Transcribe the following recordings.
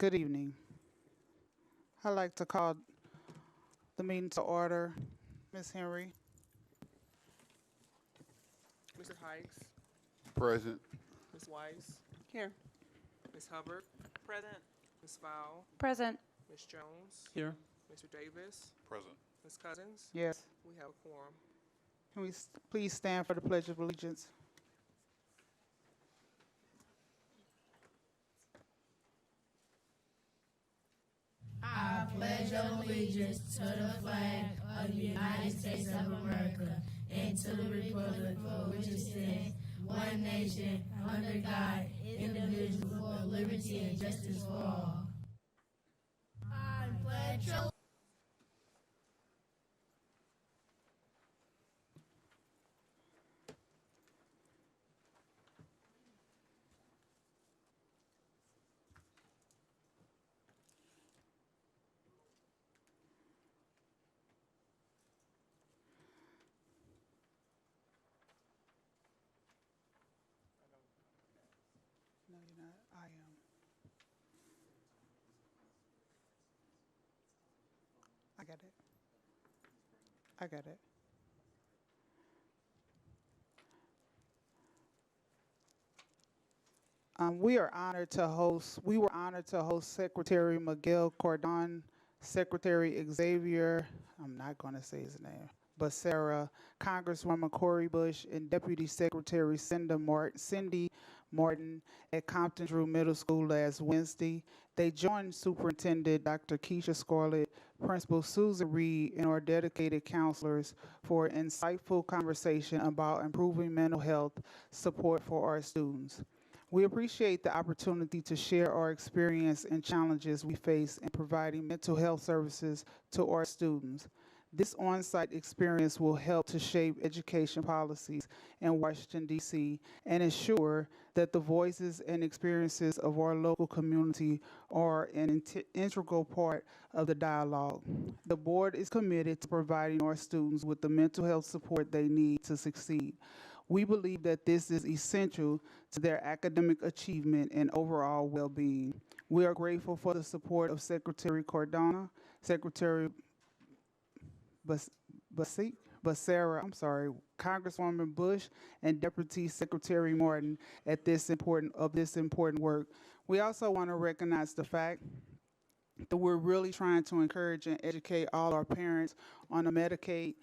Good evening. I'd like to call the meeting to order. Ms. Henry, Mr. Hikes, Present. Ms. Weiss, Here. Ms. Hubbard, Present. Ms. Fowl, Present. Ms. Jones, Here. Mr. Davis, Present. Ms. Cousins. yes. We have a quorum. Can we please stand for the Pledge of Allegiance? I pledge allegiance to the flag of the United States of America and to the republic for which it stands, one nation, under God, indivisible, for liberty and justice for all. I pledge allegiance. No, you're not. I am. I got it. I got it. We were honored to host Secretary Miguel Cordon, Secretary Xavier, I'm not going to say his name, but Sarah, Congresswoman Cori Bush, and Deputy Secretary Cindy Martin at Compton Drew Middle School last Wednesday. They joined Superintendent Dr. Keisha Scarlett, Principal Susan Reed, and our dedicated counselors for an insightful conversation about improving mental health support for our students. We appreciate the opportunity to share our experience and challenges we face in providing mental health services to our students. This on-site experience will help to shape education policies in Washington, D.C. and ensure that the voices and experiences of our local community are an integral part of the dialogue. The board is committed to providing our students with the mental health support they need to succeed. We believe that this is essential to their academic achievement and overall well-being. We are grateful for the support of Secretary Cardona, Secretary Becerra, Congresswoman Bush, and Deputy Secretary Martin at this important work. We also want to recognize the fact that we're really trying to encourage and educate all our parents on the Medicaid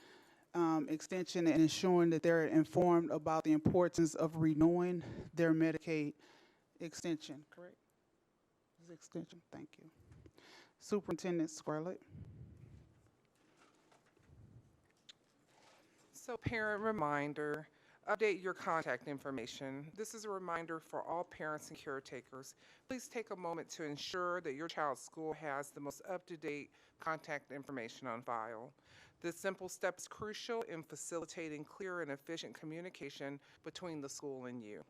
extension and ensuring that they're informed about the importance of renewing their Medicaid extension. Correct? Extension. Thank you. Superintendent Scarlett. So, parent reminder, update your contact information. This is a reminder for all parents and caretakers. Please take a moment to ensure that your child's school has the most up-to-date contact information on file. This simple step is crucial in facilitating clear and efficient communication between the school and you,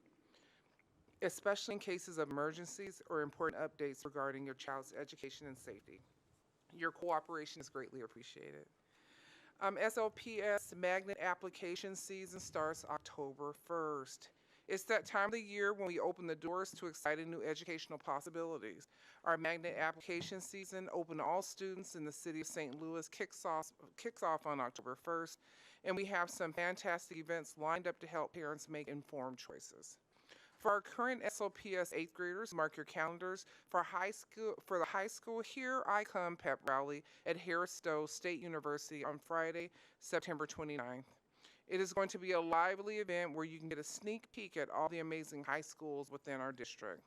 especially in cases of emergencies or important updates regarding your child's education and safety. Your cooperation is greatly appreciated. SLPS magnet application season starts October 1st. It's that time of the year when we open the doors to exciting new educational possibilities. Our magnet application season, open to all students in the city of St. Louis, kicks off on October 1st, and we have some fantastic events lined up to help parents make informed choices. For our current SLPS 8th graders, mark your calendars. For the high school, Here I Come pep rally at Harris Stowe State University on Friday, September 29th. It is going to be a lively event where you can get a sneak peek at all the amazing high schools within our district.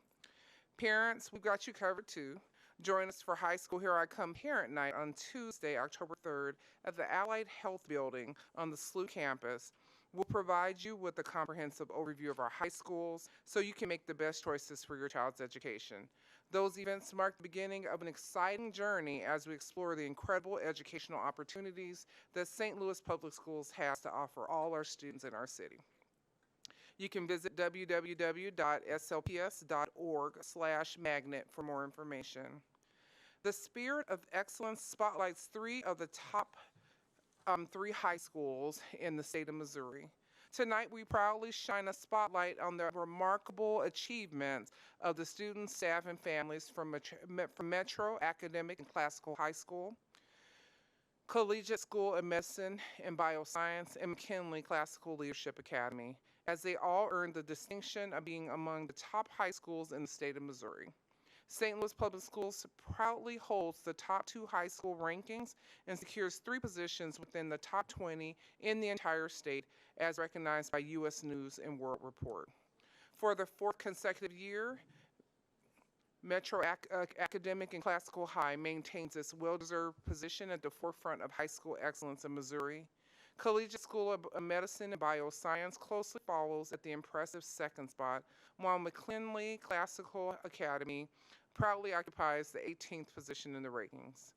Parents, we've got you covered too. Join us for High School Here I Come Parent Night on Tuesday, October 3rd at the Allied Health Building on the SLU campus. We'll provide you with a comprehensive overview of our high schools so you can make the best choices for your child's education. Those events mark the beginning of an exciting journey as we explore the incredible educational opportunities that St. Louis Public Schools has to offer all our students in our city. You can visit www.slps.org/magnet for more information. The Spirit of Excellence spotlights three of the top three high schools in the state of Missouri. Tonight, we proudly shine a spotlight on the remarkable achievements of the students, staff, and families from Metro Academic and Classical High School, Collegiate School of Medicine and Bioscience, and McKinley Classical Leadership Academy, as they all earned the distinction of being among the top high schools in the state of Missouri. St. Louis Public Schools proudly holds the top 2 high school rankings and secures 3 positions within the top 20 in the entire state, as recognized by U.S. News and World Report. For the 4th consecutive year, Metro Academic and Classical High maintains its well-deserved position at the forefront of high school excellence in Missouri. Collegiate School of Medicine and Bioscience closely follows at the impressive 2nd spot, while McKinley Classical Academy proudly occupies the 18th position in the rankings.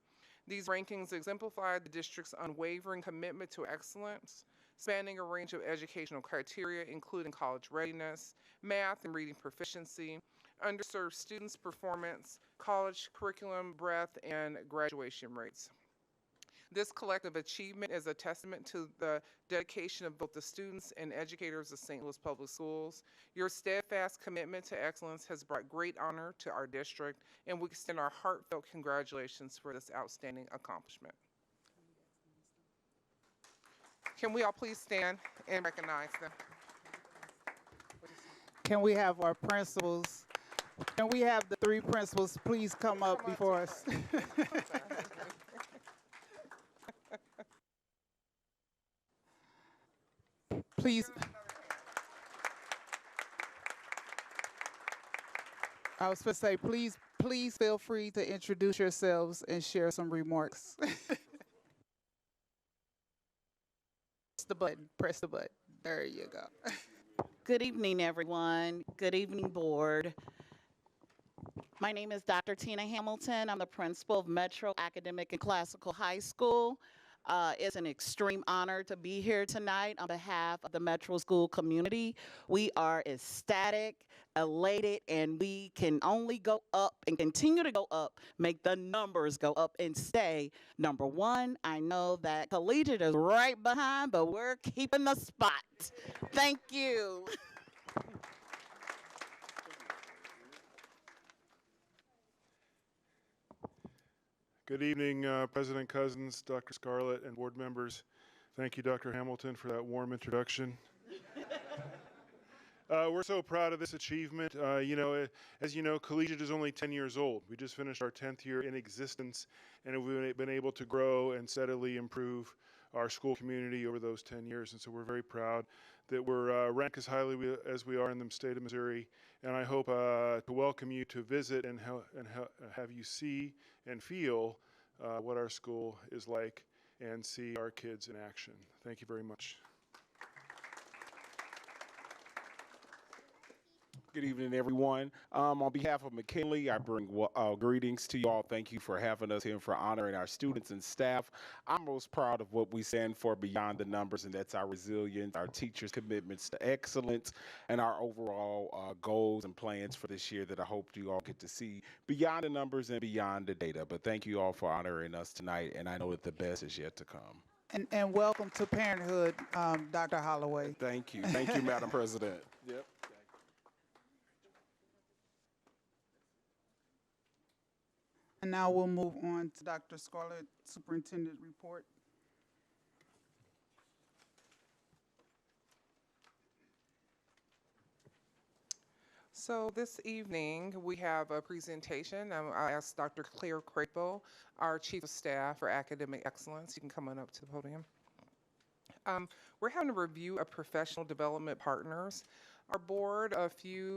These rankings exemplify the district's unwavering commitment to excellence, spanning a range of educational criteria, including college readiness, math and reading proficiency, underserved students' performance, college curriculum breadth, and graduation rates. This collective achievement is a testament to the dedication of both the students and educators of St. Louis Public Schools. Your steadfast commitment to excellence has brought great honor to our district, and we extend our heartfelt congratulations for this outstanding accomplishment. Can we all please stand and recognize them? Can we have our principals? Can we have the 3 principals please come up before us? Please. I was supposed to say, please feel free to introduce yourselves and share some remarks. Press the button. Press the button. There you go. Good evening, everyone. Good evening, board. My name is Dr. Tina Hamilton. I'm the principal of Metro Academic and Classical High School. It's an extreme honor to be here tonight on behalf of the Metro School community. We are ecstatic, elated, and we can only go up and continue to go up, make the numbers go up and stay number 1. I know that Collegiate is right behind, but we're keeping the spot. Thank you. Good evening, President Cousins, Dr. Scarlett, and board members. Thank you, Dr. Hamilton, for that warm introduction. We're so proud of this achievement. As you know, Collegiate is only 10 years old. We just finished our 10th year in existence, and we've been able to grow and steadily improve our school community over those 10 years. And so we're very proud that we're ranked as highly as we are in the state of Missouri. And I hope to welcome you to visit and have you see and feel what our school is like and see our kids in action. Thank you very much. Good evening, everyone. On behalf of McKinley, I bring greetings to you all. Thank you for having us here and for honoring our students and staff. I'm most proud of what we stand for beyond the numbers, and that's our resilience, our teachers' commitments to excellence, and our overall goals and plans for this year that I hope you all get to see beyond the numbers and beyond the data. But thank you all for honoring us tonight, and I know that the best is yet to come. And welcome to Parenthood, Dr. Holloway. Thank you. Thank you, Madam President. Yep. And now we'll move on to Dr. Scarlett, Superintendent Report. So this evening, we have a presentation. I asked Dr. Claire Crapo, our Chief of Staff for Academic Excellence. You can come on up to the podium. We're having a review of professional development partners. Our board,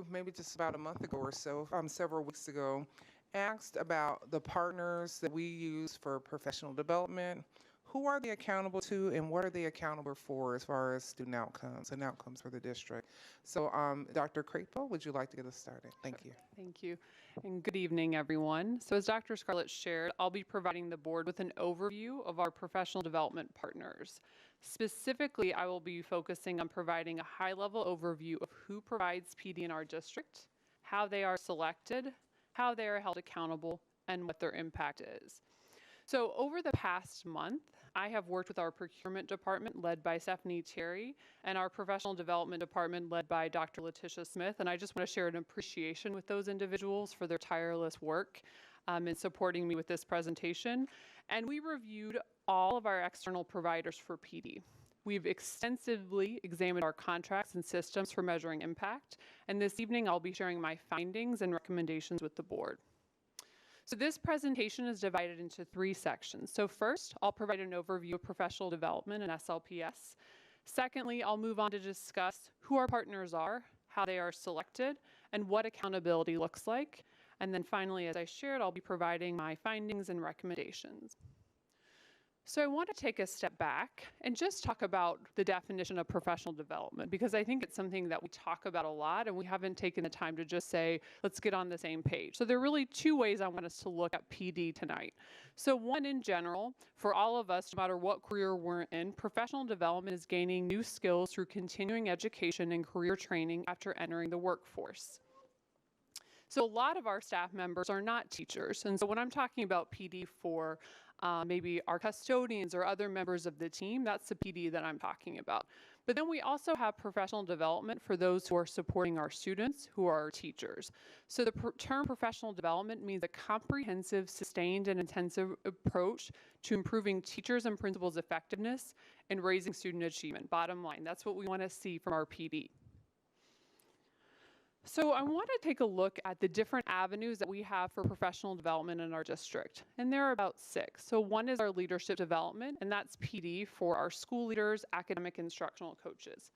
maybe just about a month ago or so, several weeks ago, asked about the partners that we use for professional development. Who are they accountable to, and what are they accountable for as far as student outcomes and outcomes for the district? So Dr. Crapo, would you like to get us started? Thank you. Thank you, and good evening, everyone. So as Dr. Scarlett shared, I'll be providing the board with an overview of our professional development partners. Specifically, I will be focusing on providing a high-level overview of who provides PD in our district, how they are selected, how they are held accountable, and what their impact is. So over the past month, I have worked with our procurement department led by Stephanie Terry and our professional development department led by Dr. Letitia Smith. And I just want to share an appreciation with those individuals for their tireless work in supporting me with this presentation. And we reviewed all of our external providers for PD. We've extensively examined our contracts and systems for measuring impact. And this evening, I'll be sharing my findings and recommendations with the board. So this presentation is divided into 3 sections. So first, I'll provide an overview of professional development and SLPS. Secondly, I'll move on to discuss who our partners are, how they are selected, and what accountability looks like. And then finally, as I shared, I'll be providing my findings and recommendations. So I want to take a step back and just talk about the definition of professional development, because I think it's something that we talk about a lot and we haven't taken the time to just say, let's get on the same page. So there are really 2 ways I want us to look at PD tonight. So one, in general, for all of us, no matter what career we're in, professional development is gaining new skills through continuing education and career training after entering the workforce. So a lot of our staff members are not teachers. And so when I'm talking about PD for maybe our custodians or other members of the team, that's the PD that I'm talking about. But then we also have professional development for those who are supporting our students, who are our teachers. So the term professional development means a comprehensive, sustained, and intensive approach to improving teachers' and principals' effectiveness and raising student achievement. Bottom line, that's what we want to see from our PD. So I want to take a look at the different avenues that we have for professional development in our district. And there are about 6. So one is our leadership development, and that's PD for our school leaders, academic instructional coaches.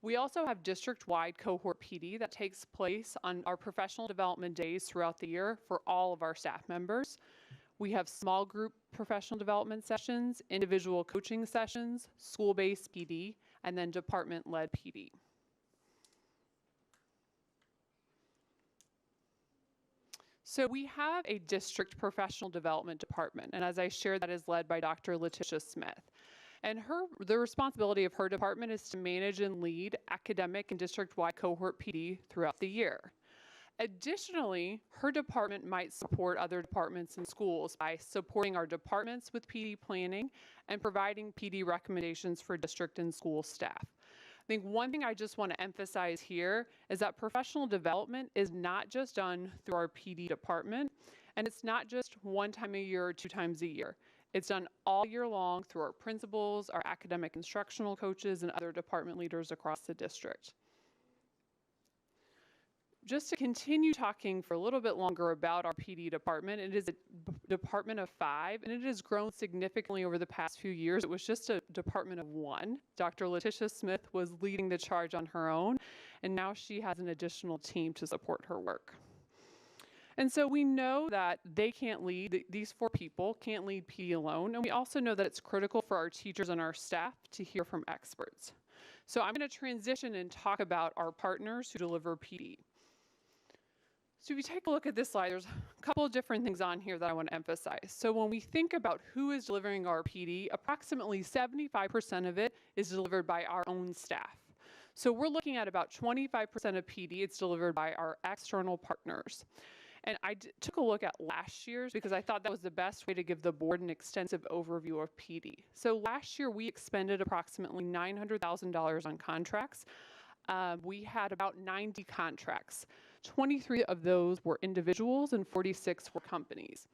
We also have district-wide cohort PD that takes place on our professional development days throughout the year for all of our staff members. We have small group professional development sessions, individual coaching sessions, school-based PD, and then department-led PD. So we have a district professional development department, and as I shared, that is led by Dr. Letitia Smith. And the responsibility of her department is to manage and lead academic and district-wide cohort PD throughout the year. Additionally, her department might support other departments and schools by supporting our departments with PD planning and providing PD recommendations for district and school staff. I think one thing I just want to emphasize here is that professional development is not just done through our PD department, and it's not just 1 time a year or 2 times a year. It's done all year long through our principals, our academic instructional coaches, and other department leaders across the district. Just to continue talking for a little bit longer about our PD department, it is a department of 5, and it has grown significantly over the past few years. It was just a department of 1. Dr. Letitia Smith was leading the charge on her own, and now she has an additional team to support her work. And so we know that they can't lead, these 4 people can't lead PD alone, and we also know that it's critical for our teachers and our staff to hear from experts. So I'm going to transition and talk about our partners who deliver PD. So if you take a look at this slide, there's a couple of different things on here that I want to emphasize. So when we think about who is delivering our PD, approximately 75% of it is delivered by our own staff. So we're looking at about 25% of PD, it's delivered by our external partners. And I took a look at last year's because I thought that was the best way to give the board an extensive overview of PD. So last year we expended approximately $900,000 on contracts. We had about 90 contracts. 23 of those were individuals and 46 were companies.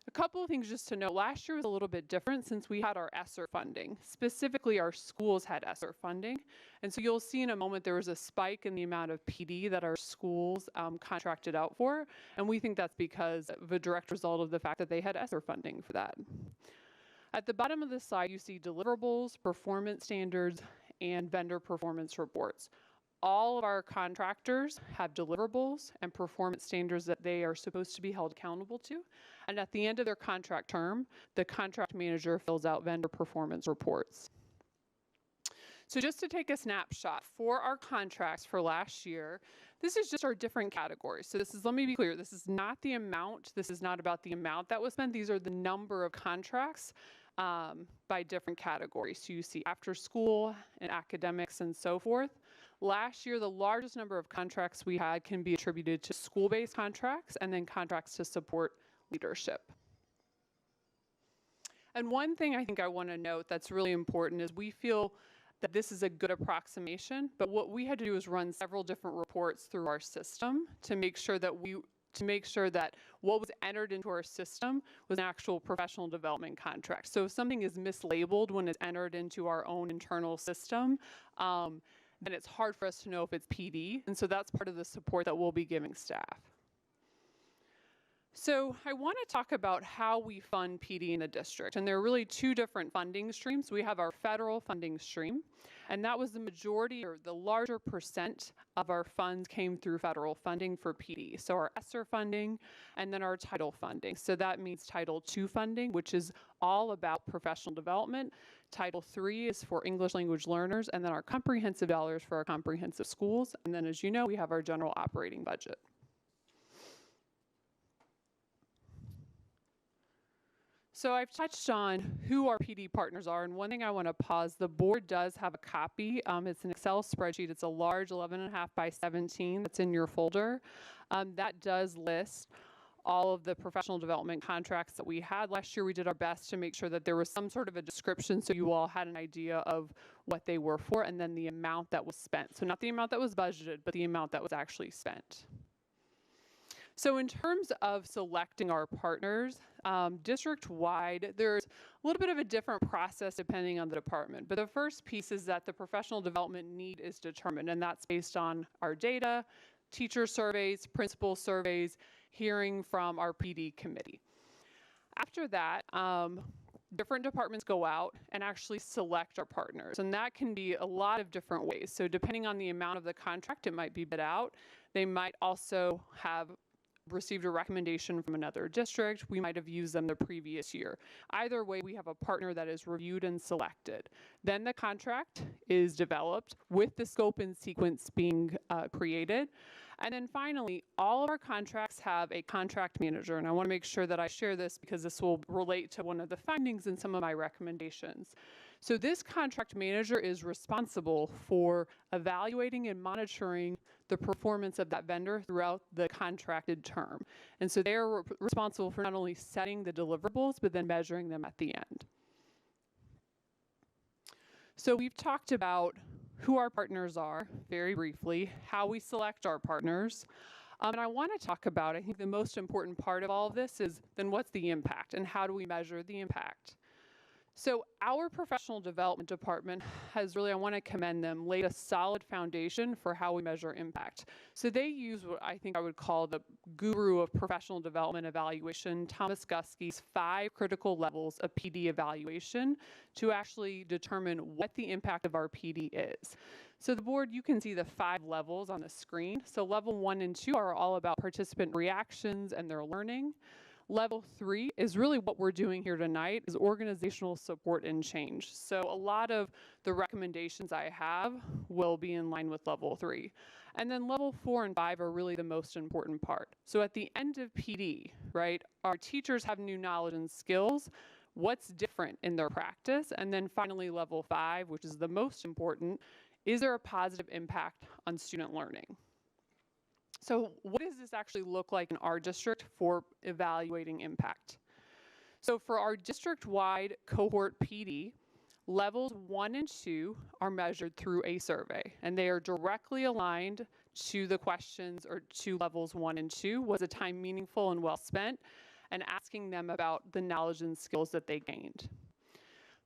A couple of things just to note, last year was a little bit different since we had our ESSER funding. Specifically, our schools had ESSER funding. And so you'll see in a moment there was a spike in the amount of PD that our schools contracted out for. And we think that's because of a direct result of the fact that they had ESSER funding for that. At the bottom of the slide, you see deliverables, performance standards, and vendor performance reports. All of our contractors have deliverables and performance standards that they are supposed to be held accountable to. And at the end of their contract term, the contract manager fills out vendor performance reports. So just to take a snapshot for our contracts for last year, this is just our different categories. So this is, let me be clear, this is not the amount, this is not about the amount that was spent, these are the number of contracts by different categories. So you see after school and academics and so forth. Last year, the largest number of contracts we had can be attributed to school-based contracts and then contracts to support leadership. And one thing I think I want to note that's really important is we feel that this is a good approximation, but what we had to do is run several different reports through our system to make sure that what was entered into our system was an actual professional development contract. So if something is mislabeled when it's entered into our own internal system, then it's hard for us to know if it's PD, and so that's part of the support that we'll be giving staff. So I want to talk about how we fund PD in a district, and there are really two different funding streams. We have our federal funding stream, and that was the majority or the larger percent of our funds came through federal funding for PD. So our ESSER funding and then our Title funding. So that means Title II funding, which is all about professional development. Title III is for English language learners, and then our comprehensive dollars for our comprehensive schools. And then, as you know, we have our general operating budget. So I've touched on who our PD partners are, and one thing I want to pause, the board does have a copy. It's an Excel spreadsheet. It's a large 11.5 by 17 that's in your folder. That does list all of the professional development contracts that we had. Last year we did our best to make sure that there was some sort of a description so you all had an idea of what they were for, and then the amount that was spent. So not the amount that was budgeted, but the amount that was actually spent. So in terms of selecting our partners, district-wide, there's a little bit of a different process depending on the department. But the first piece is that the professional development need is determined, and that's based on our data, teacher surveys, principal surveys, hearing from our PD committee. After that, different departments go out and actually select our partners, and that can be a lot of different ways. So depending on the amount of the contract, it might be bid out. They might also have received a recommendation from another district. We might have used them the previous year. Either way, we have a partner that is reviewed and selected. Then the contract is developed with the scope and sequence being created. And then finally, all of our contracts have a contract manager, and I want to make sure that I share this because this will relate to one of the findings in some of my recommendations. So this contract manager is responsible for evaluating and monitoring the performance of that vendor throughout the contracted term. And so they're responsible for not only setting the deliverables, but then measuring them at the end. So we've talked about who our partners are, very briefly, how we select our partners. And I want to talk about, I think the most important part of all of this is then what's the impact and how do we measure the impact? So our professional development department has really, I want to commend them, laid a solid foundation for how we measure impact. So they use what I think I would call the guru of professional development evaluation, Thomas Guskey's 5 critical levels of PD evaluation to actually determine what the impact of our PD is. So the board, you can see the 5 levels on the screen. So level 1 and 2 are all about participant reactions and their learning. Level 3 is really what we're doing here tonight, is organizational support and change. So a lot of the recommendations I have will be in line with level 3. And then level 4 and 5 are really the most important part. So at the end of PD, right, our teachers have new knowledge and skills. What's different in their practice? And then finally level 5, which is the most important, is there a positive impact on student learning? So what does this actually look like in our district for evaluating impact? So for our district-wide cohort PD, levels 1 and 2 are measured through a survey, and they are directly aligned to the questions or to levels 1 and 2. Was the time meaningful and well spent? And asking them about the knowledge and skills that they gained.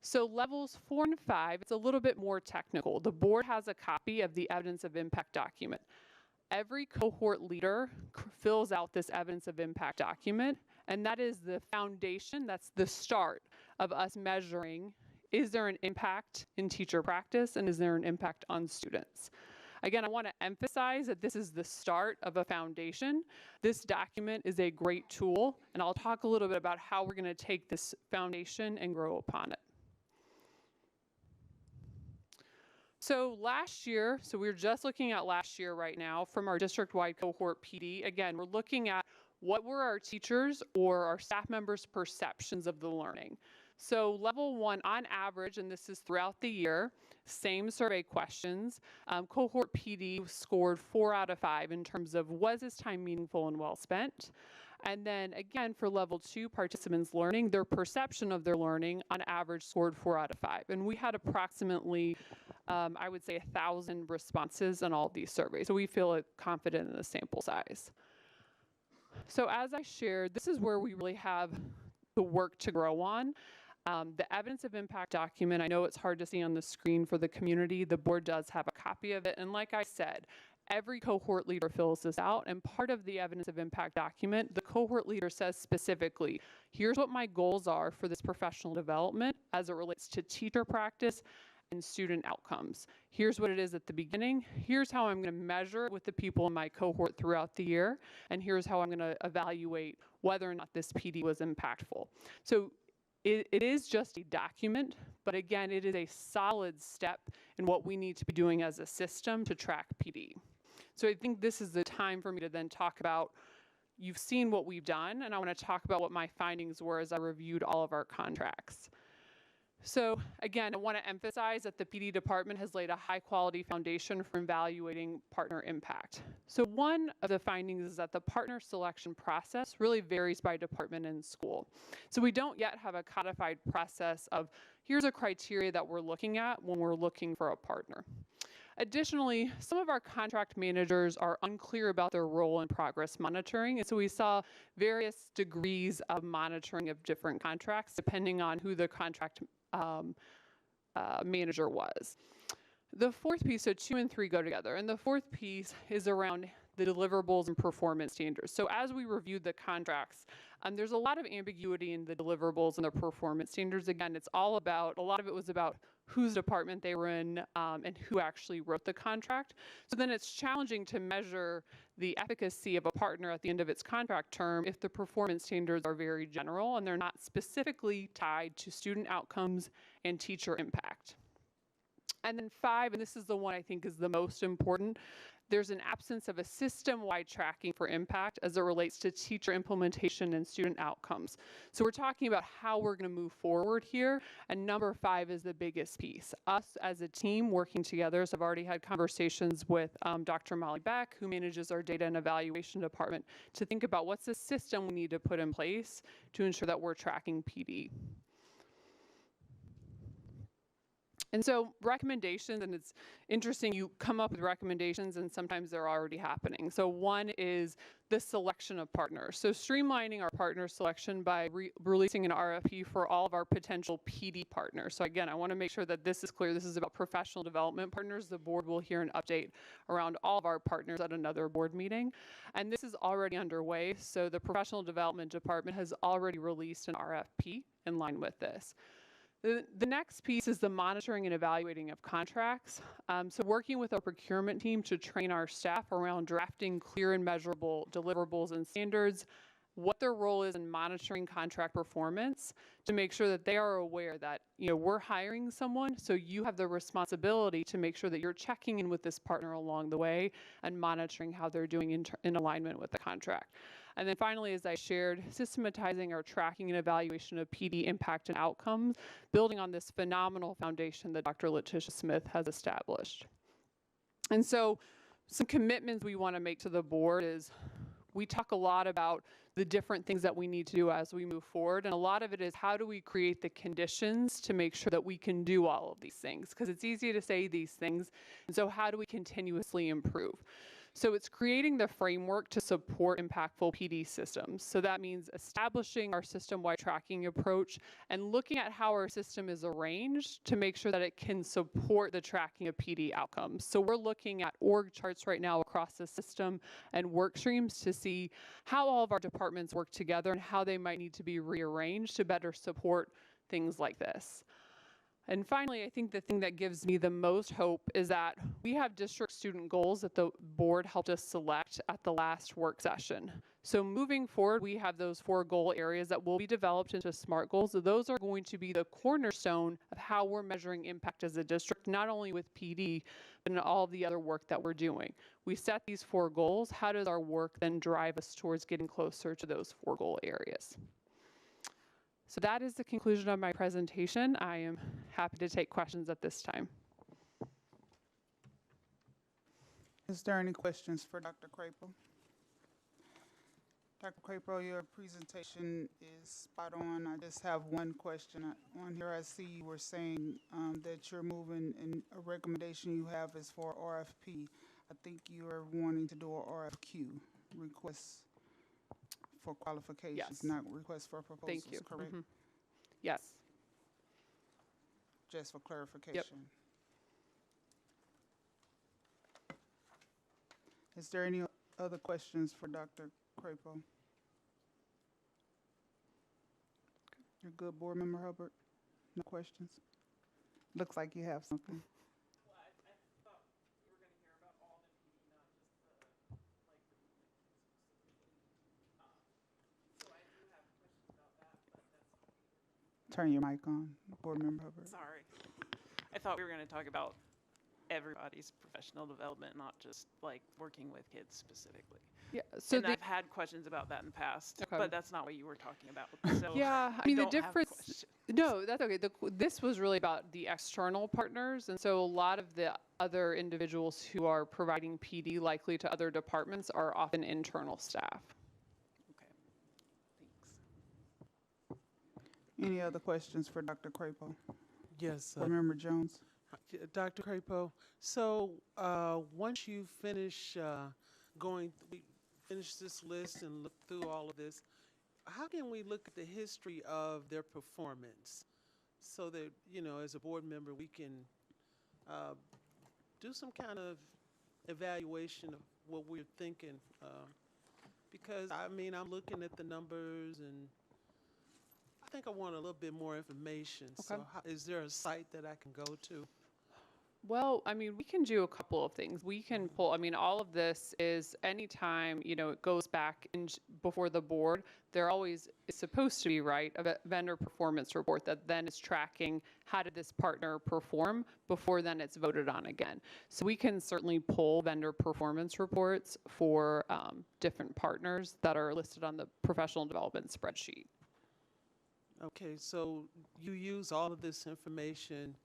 So levels 4 and 5, it's a little bit more technical. The board has a copy of the evidence of impact document. Every cohort leader fills out this evidence of impact document, and that is the foundation, that's the start of us measuring, is there an impact in teacher practice and is there an impact on students? Again, I want to emphasize that this is the start of a foundation. This document is a great tool, and I'll talk a little bit about how we're going to take this foundation and grow upon it. So last year, so we're just looking at last year right now from our district-wide cohort PD. Again, we're looking at what were our teachers or our staff members' perceptions of the learning. So level 1 on average, and this is throughout the year, same survey questions, cohort PD scored 4 out of 5 in terms of was this time meaningful and well spent. And then again, for level 2 participants learning, their perception of their learning on average scored 4 out of 5. And we had approximately, I would say 1,000 responses in all of these surveys. So we feel confident in the sample size. So as I shared, this is where we really have the work to grow on. The evidence of impact document, I know it's hard to see on the screen for the community. The board does have a copy of it. And like I said, every cohort leader fills this out, and part of the evidence of impact document, the cohort leader says specifically, here's what my goals are for this professional development as it relates to teacher practice and student outcomes. Here's what it is at the beginning. Here's how I'm going to measure it with the people in my cohort throughout the year, and here's how I'm going to evaluate whether or not this PD was impactful. So it is just a document, but again, it is a solid step in what we need to be doing as a system to track PD. So I think this is the time for me to then talk about, you've seen what we've done, and I want to talk about what my findings were as I reviewed all of our contracts. So again, I want to emphasize that the PD department has laid a high quality foundation for evaluating partner impact. So one of the findings is that the partner selection process really varies by department and school. So we don't yet have a codified process of, here's a criteria that we're looking at when we're looking for a partner. Additionally, some of our contract managers are unclear about their role in progress monitoring, and so we saw various degrees of monitoring of different contracts depending on who the contract manager was. The fourth piece, so 2 and 3 go together, and the fourth piece is around the deliverables and performance standards. So as we reviewed the contracts, there's a lot of ambiguity in the deliverables and the performance standards. Again, it's all about, a lot of it was about whose department they were in and who actually wrote the contract. So then it's challenging to measure the efficacy of a partner at the end of its contract term if the performance standards are very general and they're not specifically tied to student outcomes and teacher impact. And then 5, and this is the one I think is the most important, there's an absence of a system-wide tracking for impact as it relates to teacher implementation and student outcomes. So we're talking about how we're going to move forward here, and number 5 is the biggest piece. Us as a team working together, so I've already had conversations with Dr. Molly Beck, who manages our data and evaluation department, to think about what's the system we need to put in place to ensure that we're tracking PD. And so recommendations, and it's interesting, you come up with recommendations and sometimes they're already happening. So one is the selection of partners. So streamlining our partner selection by releasing an RFP for all of our potential PD partners. So again, I want to make sure that this is clear. This is about professional development partners. The board will hear an update around all of our partners at another board meeting. And this is already underway. So the professional development department has already released an RFP in line with this. The next piece is the monitoring and evaluating of contracts. So working with our procurement team to train our staff around drafting clear and measurable deliverables and standards, what their role is in monitoring contract performance to make sure that they are aware that, you know, we're hiring someone, so you have the responsibility to make sure that you're checking in with this partner along the way and monitoring how they're doing in alignment with the contract. And then finally, as I shared, systematizing our tracking and evaluation of PD impact and outcomes, building on this phenomenal foundation that Dr. Letitia Smith has established. And so some commitments we want to make to the board is we talk a lot about the different things that we need to do as we move forward. And a lot of it is how do we create the conditions to make sure that we can do all of these things? Because it's easy to say these things. And so how do we continuously improve? So it's creating the framework to support impactful PD systems. So that means establishing our system-wide tracking approach and looking at how our system is arranged to make sure that it can support the tracking of PD outcomes. So we're looking at org charts right now across the system and work streams to see how all of our departments work together and how they might need to be rearranged to better support things like this. And finally, I think the thing that gives me the most hope is that we have district student goals that the board helped us select at the last work session. So moving forward, we have those 4 goal areas that will be developed into SMART goals. So those are going to be the cornerstone of how we're measuring impact as a district, not only with PD, but in all the other work that we're doing. We set these 4 goals. How does our work then drive us towards getting closer to those 4 goal areas? So that is the conclusion of my presentation. I am happy to take questions at this time. Is there any questions for Dr. Crapo? Dr. Crapo, your presentation is spot on. I just have one question. On here, I see you were saying that you're moving, and a recommendation you have is for RFP. I think you are wanting to do a RFQ, request for qualifications, Yes. not request for proposals, Thank you. correct? Yes. Just for clarification. Is there any other questions for Dr. Crapo? You're good, Board Member Hubbard? No questions? Looks like you have something. Turn your mic on, Board Member Hubbard. Sorry. I thought we were going to talk about everybody's professional development, not just like working with kids specifically. Yeah. So And the, I've had questions about that in the past, Okay. but that's not what you were talking about. So yeah, I mean, the don't have difference, questions. no, that's okay. This was really about the external partners. And so a lot of the other individuals who are providing PD likely to other departments are often internal staff. Okay. Thanks. Any other questions for Dr. Crapo? Yes, Board Member Jones? Dr. Crapo. So once you finish we finish this list and look through all of this, how can we look at the history of their performance so that, you know, as a board member, we can do some kind of evaluation of what we're thinking? Because, I mean, I'm looking at the numbers and I think I want a little bit more information. So is there a site that I can go to? Well, I mean, we can do a couple of things. We can pull, I mean, all of this is anytime, you know, it goes back before the board, there always is supposed to be, right, a vendor performance report that then is tracking how did this partner perform before then it's voted on again. So we can certainly pull vendor performance reports for different partners that are listed on the professional development spreadsheet. Okay, so you use all of this information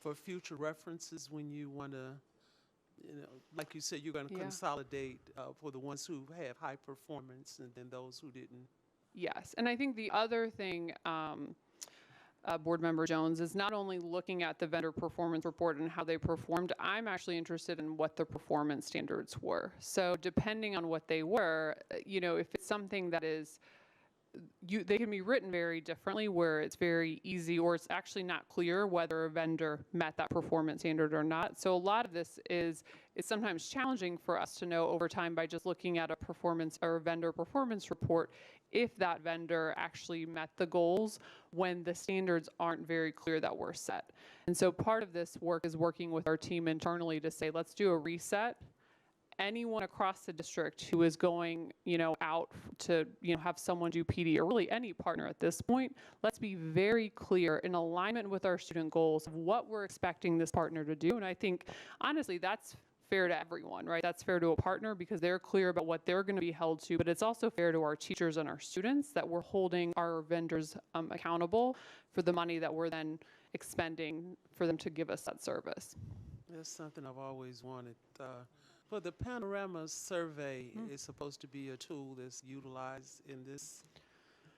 for future references when you want to, you know, like you said, you're going to Yeah. consolidate for the ones who have high performance and then those who didn't. Yes, and I think the other thing, Board Member Jones, is not only looking at the vendor performance report and how they performed, I'm actually interested in what the performance standards were. So depending on what they were, you know, if it's something that is, they can be written very differently where it's very easy or it's actually not clear whether a vendor met that performance standard or not. So a lot of this is sometimes challenging for us to know over time by just looking at a performance or a vendor performance report if that vendor actually met the goals when the standards aren't very clear that were set. And so part of this work is working with our team internally to say, let's do a reset. Anyone across the district who is going, you know, out to, you know, have someone do PD, or really any partner at this point, let's be very clear in alignment with our student goals of what we're expecting this partner to do. And I think, honestly, that's fair to everyone, right? That's fair to a partner because they're clear about what they're going to be held to, but it's also fair to our teachers and our students that we're holding our vendors accountable for the money that we're then expending for them to give us that service. That's something I've always wanted. For the Panorama survey, is supposed to be a tool that's utilized in this,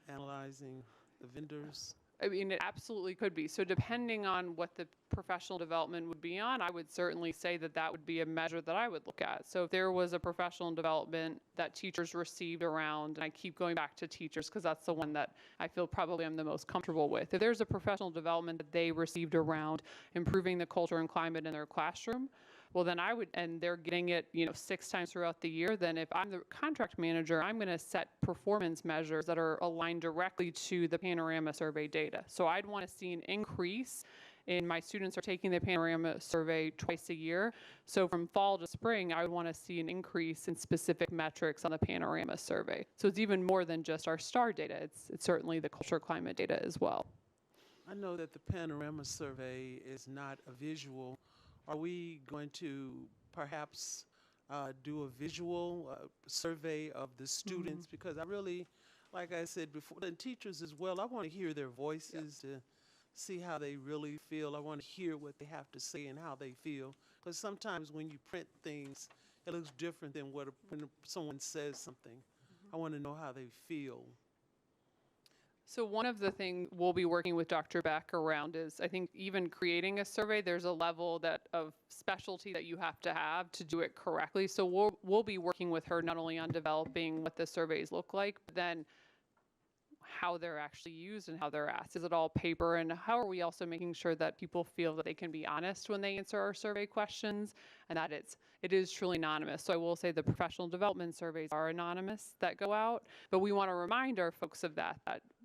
analyzing the vendors. I mean, it absolutely could be. So depending on what the professional development would be on, I would certainly say that that would be a measure that I would look at. So if there was a professional development that teachers received around, and I keep going back to teachers because that's the one that I feel probably I'm the most comfortable with. If there's a professional development that they received around improving the culture and climate in their classroom, well, then I would, and they're getting it, you know, 6 times throughout the year, then if I'm the contract manager, I'm going to set performance measures that are aligned directly to the Panorama survey data. So I'd want to see an increase in my students are taking the Panorama survey twice a year. So from fall to spring, I would want to see an increase in specific metrics on the Panorama survey. So it's even more than just our STAR data. It's certainly the culture climate data as well. I know that the Panorama survey is not a visual. Are we going to perhaps do a visual survey of the students? Because I really, like I said before, and teachers as well, I want to hear their voices to see how they really feel. I want to hear what they have to say and how they feel. Because sometimes when you print things, it looks different than when someone says something. I want to know how they feel. So one of the things we'll be working with Dr. Beck around is, I think even creating a survey, there's a level of specialty that you have to do it correctly. So we'll be working with her not only on developing what the surveys look like, but then how they're actually used and how they're asked. Is it all paper? And how are we also making sure that people feel that they can be honest when they answer our survey questions and that it is truly anonymous? So I will say the professional development surveys are anonymous that go out, but we want to remind our folks of that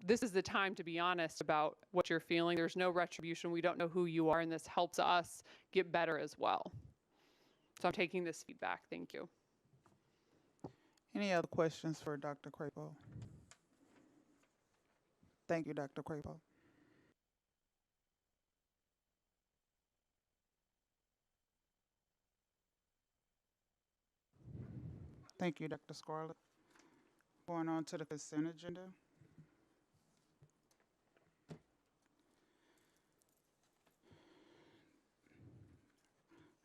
this is the time to be honest about what you're feeling. There's no retribution. We don't know who you are, and this helps us get better as well. So I'm taking this feedback. Thank you. Any other questions for Dr. Crapo? Thank you, Dr. Crapo. Thank you, Dr. Scarlett. Going on to the consent agenda.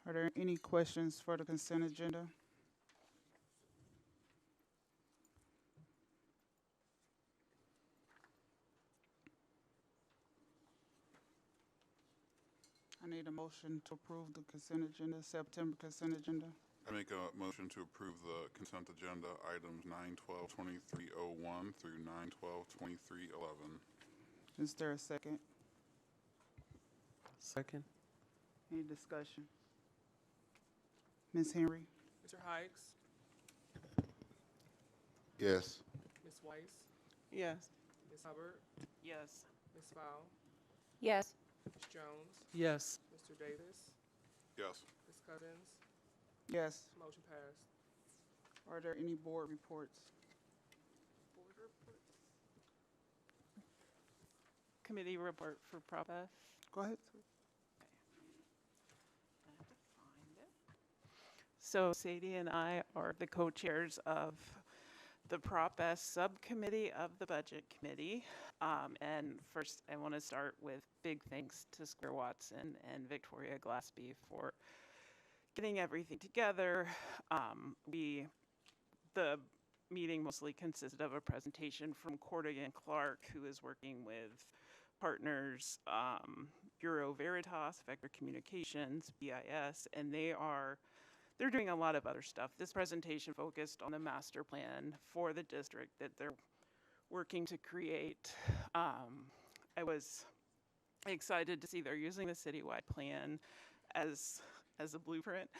Are there any questions for the consent agenda? I need a motion to approve the consent agenda, September consent agenda. I make a motion to approve the consent agenda items 9/12/2301 through 9/12/2311. Is there a second? Second. Any discussion? Ms. Henry? Mr. Hikes? Yes. Ms. Weiss? Yes. Ms. Hubbard? Yes. Ms. Fowl? Yes. Ms. Jones? Yes. Mr. Davis? Yes. Ms. Cousins? Yes. Motion passed. Are there any board reports? Committee report for Prop F. Go ahead. So Sadie and I are the co-chairs of the Prop S subcommittee of the Budget Committee. And first, I want to start with big thanks to Square Watson and Victoria Glassby for getting everything together. The meeting mostly consisted of a presentation from Cordigan Clark, who is working with partners, Bureau Veritas, Vector Communications, BIS, and they're doing a lot of other stuff. This presentation focused on the master plan for the district that they're working to create. I was excited to see they're using the citywide plan as a blueprint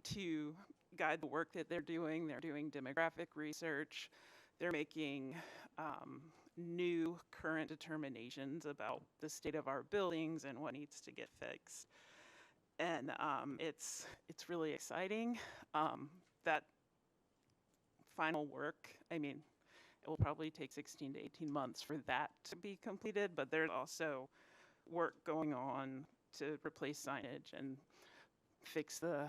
to guide the work that they're doing. They're doing demographic research. They're making new current determinations about the state of our buildings and what needs to get fixed. And it's really exciting. That final work, I mean, it will probably take 16 to 18 months for that to be completed, but there's also work going on to replace signage and fix the,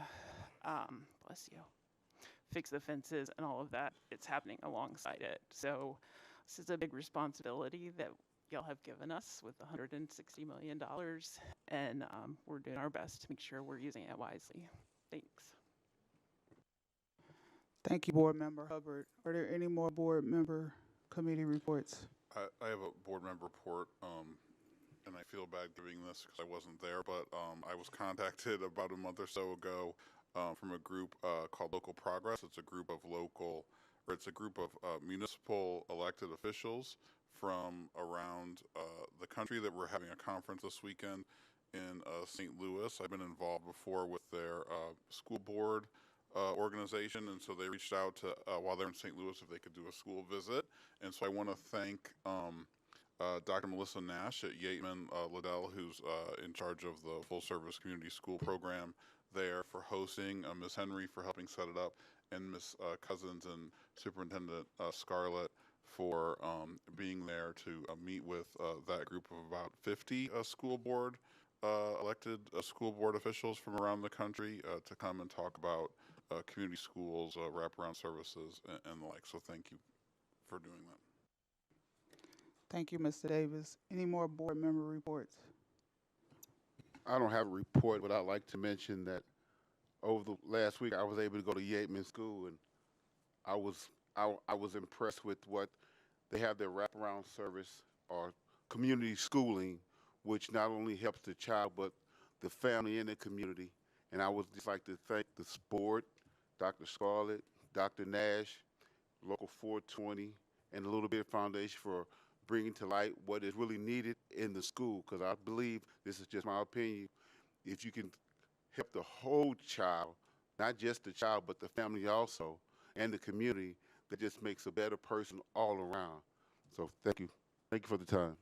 fix the fences and all of that. It's happening alongside it. So this is a big responsibility that y'all have given us with $160 million, and we're doing our best to make sure we're using it wisely. Thanks. Thank you, Board Member Hubbard. Are there any more board member committee reports? I have a board member report, and I feel bad giving this because I wasn't there, but I was contacted about a month or so ago from a group called Local Progress. It's a group of municipal elected officials from around the country that we're having a conference this weekend in St. Louis. I've been involved before with their school board organization, and so they reached out to, while they're in St. Louis, if they could do a school visit. And so I want to thank Dr. Melissa Nash at Yateman Liddell, who's in charge of the full service community school program there, for hosting, Ms. Henry for helping set it up, and Ms. Cousins and Superintendent Scarlett for being there to meet with that group of about 50 school board elected school board officials from around the country to come and talk about community schools, wraparound services, and the like. So thank you for doing that. Thank you, Mr. Davis. Any more board member reports? I don't have a report, but I'd like to mention that over the last week I was able to go to Yateman School, and I was impressed with what they have their wraparound service or community schooling, which not only helps the child but the family and the community. And I would just like to thank the board, Dr. Scarlett, Dr. Nash, Local 420, and the Little Bit Foundation for bringing to light what is really needed in the school. Because I believe, this is just my opinion, if you can help the whole child, not just the child, but the family also, and the community, that just makes a better person all around. So thank you. Thank you for the time.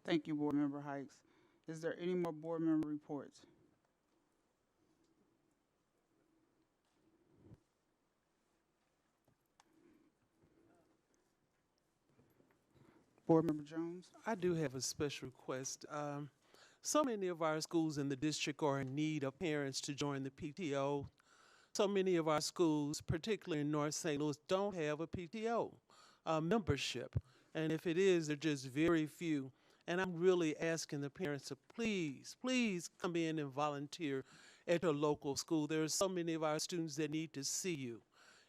Thank you, Board Member Hikes. Is there any more board member reports? Board Member Jones? I do have a special request. So many of our schools in the district are in need of parents to join the PTO. So many of our schools, particularly in North St. Louis, don't have a PTO membership. And if it is, they're just very few. And I'm really asking the parents to please, please come in and volunteer at your local school. There are so many of our students that need to see you.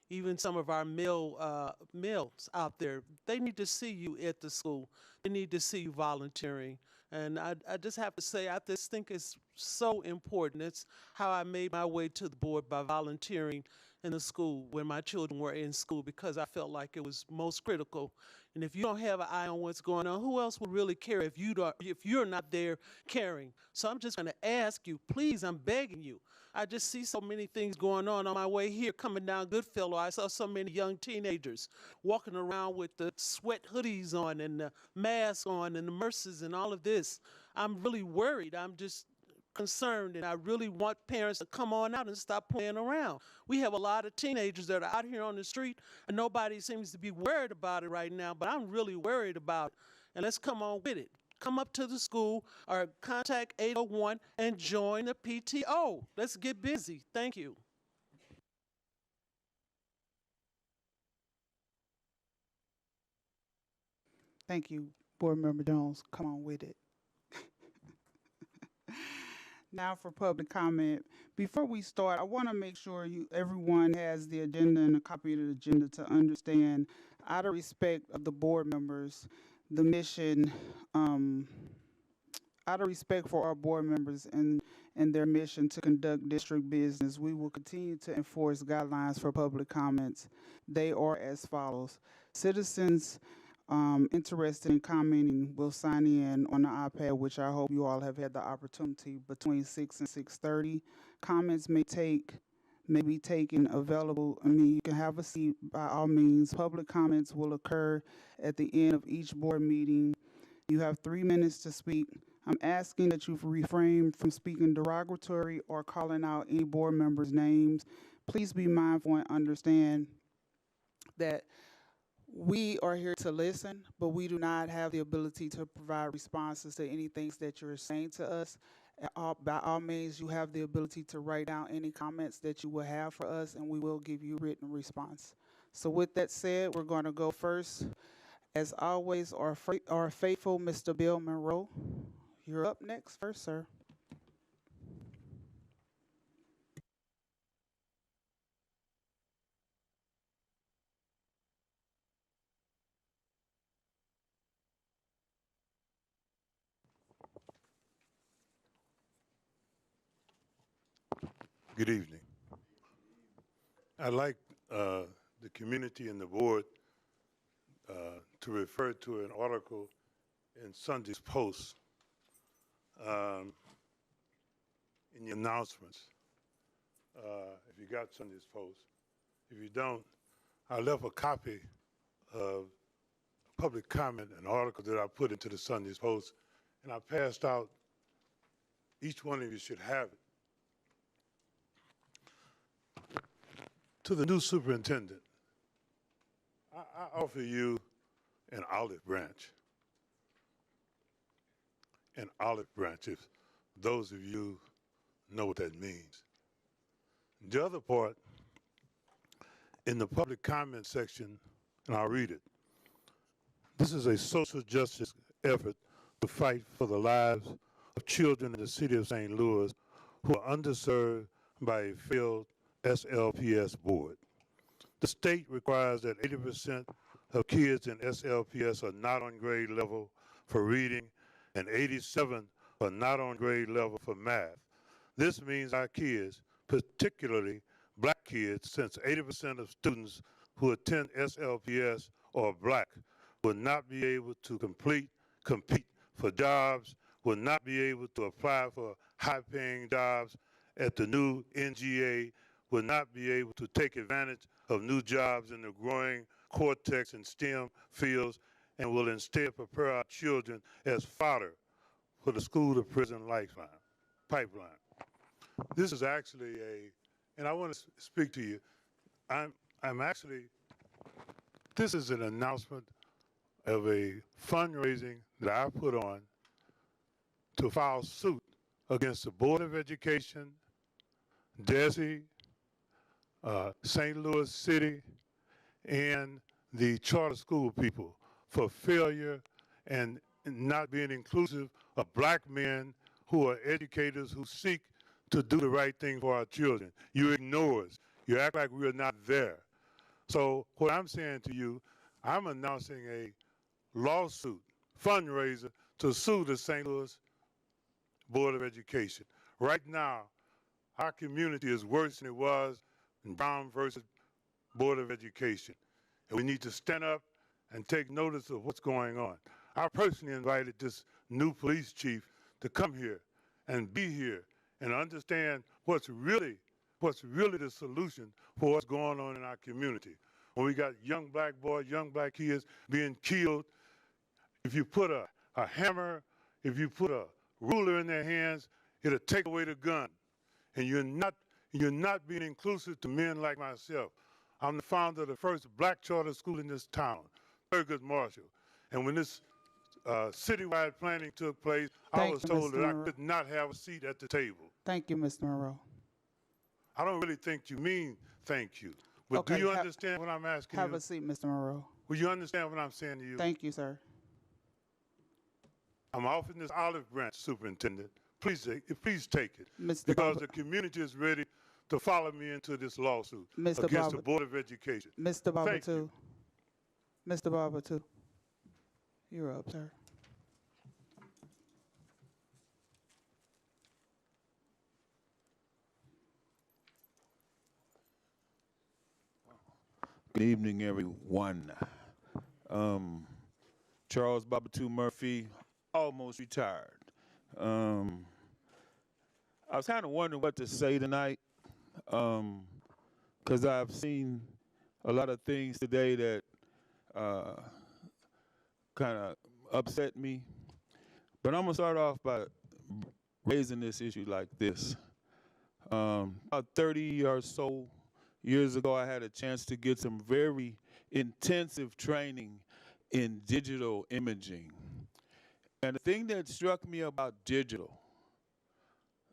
Even some of our males out there, they need to see you at the school. They need to see you volunteering. And I just have to say, I just think it's so important. It's how I made my way to the board, by volunteering in the school when my children were in school, because I felt like it was most critical. And if you don't have an eye on what's going on, who else will really care if you're not there caring? So I'm just going to ask you, please, I'm begging you. I just see so many things going on my way here, coming down Goodfellow. I saw so many young teenagers walking around with the sweat hoodies on and the masks on and the Mercers and all of this. I'm really worried. I'm just concerned, and I really want parents to come on out and stop playing around. We have a lot of teenagers that are out here on the street, and nobody seems to be worried about it right now, but I'm really worried about it. And let's come on with it. Come up to the school or contact 801 and join the PTO. Let's get busy. Thank you. Thank you, Board Member Jones. Come on with it. Now for public comment. Before we start, I want to make sure everyone has the agenda and a copy of the agenda to understand, out of respect of the board members, the mission, out of respect for our board members and their mission to conduct district business, we will continue to enforce guidelines for public comments. They are as follows. Citizens interested in commenting will sign in on the iPad, which I hope you all have had the opportunity between 6 and 6:30. Comments may be taken available. You can have a seat by all means. Public comments will occur at the end of each board meeting. You have 3 minutes to speak. I'm asking that you refrain from speaking derogatory or calling out any board members' names. Please be mindful and understand that we are here to listen, but we do not have the ability to provide responses to anything that you're saying to us. By all means, you have the ability to write down any comments that you will have for us, and we will give you written response. So with that said, we're going to go first. As always, our faithful Mr. Bill Monroe. You're up next first, sir. Good evening. I'd like the community and the board to refer to an article in Sunday's Post in the announcements. If you got Sunday's Post. If you don't, I left a copy of public comment, an article that I put into the Sunday's Post, and I passed out. Each one of you should have it. To the new superintendent, I offer you an olive branch. An olive branch, if those of you know what that means. The other part, in the public comment section, and I'll read it. This is a social justice effort to fight for the lives of children in the city of St. Louis who are underserved by a failed SLPS board. The state requires that 80% of kids in SLPS are not on grade level for reading and 87 are not on grade level for math. This means our kids, particularly black kids, since 80% of students who attend SLPS are black, will not be able to compete for jobs, will not be able to apply for high-paying jobs at the new NGA, will not be able to take advantage of new jobs in the growing cortex and STEM fields, and will instead prepare our children as fodder for the school-to-prison pipeline. This is actually and I want to speak to you. This is an announcement of a fundraising that I put on to file suit against the Board of Education, DESE, St. Louis City, and the charter school people for failure and not being inclusive of black men who are educators who seek to do the right thing for our children. You ignore us. You act like we're not there. So what I'm saying to you, I'm announcing a lawsuit, fundraiser, to sue the St. Louis Board of Education. Right now, our community is worse than it was in Brown versus Board of Education. And we need to stand up and take notice of what's going on. I personally invited this new police chief to come here and be here and understand what's really the solution for what's going on in our community. When we got young black boys, young black kids being killed, if you put a hammer, if you put a ruler in their hands, it'll take away the gun. And you're not being inclusive to men like myself. I'm the founder of the first black charter school in this town, Thurgood Marshall. And when this citywide planning took place, I was told that I could not have a seat at the table. Thank you, Mr. Monroe. I don't really think you mean thank you. But Okay, do you understand what I'm asking you? Have a seat, Mr. Monroe. Will you understand what I'm saying to you? Thank you, sir. I'm offering this olive branch, Superintendent. Please take it. Mr. Because Barber- the community is ready to follow me into this lawsuit Mr. against Barber- the Board of Education. Mr. Barber, Thank you. Mr. Barber, too. You're up, sir. Good evening, everyone. Charles Babatu Murphy, almost retired. I was kind of wondering what to say tonight because I've seen a lot of things today that kind of upset me. But I'm going to start off by raising this issue like this. About 30 or so years ago, I had a chance to get some very intensive training in digital imaging. And the thing that struck me about digital,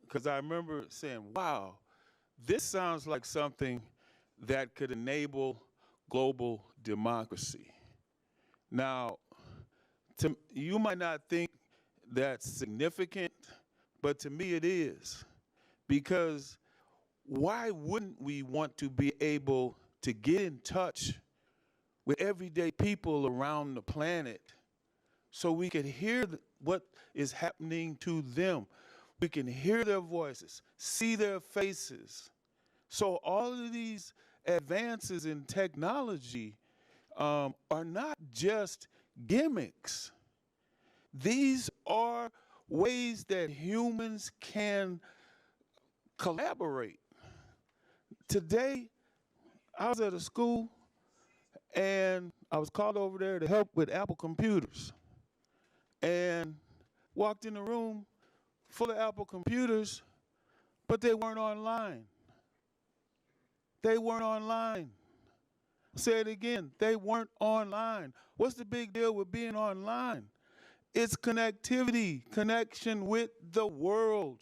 because I remember saying, wow, this sounds like something that could enable global democracy. Now, you might not think that's significant, but to me it is. Because why wouldn't we want to be able to get in touch with everyday people around the planet so we can hear what is happening to them? We can hear their voices, see their faces. So all of these advances in technology are not just gimmicks. These are ways that humans can collaborate. Today, I was at a school and I was called over there to help with Apple computers. And walked in the room full of Apple computers, but they weren't online. They weren't online. I'll say it again, they weren't online. What's the big deal with being online? It's connectivity, connection with the world.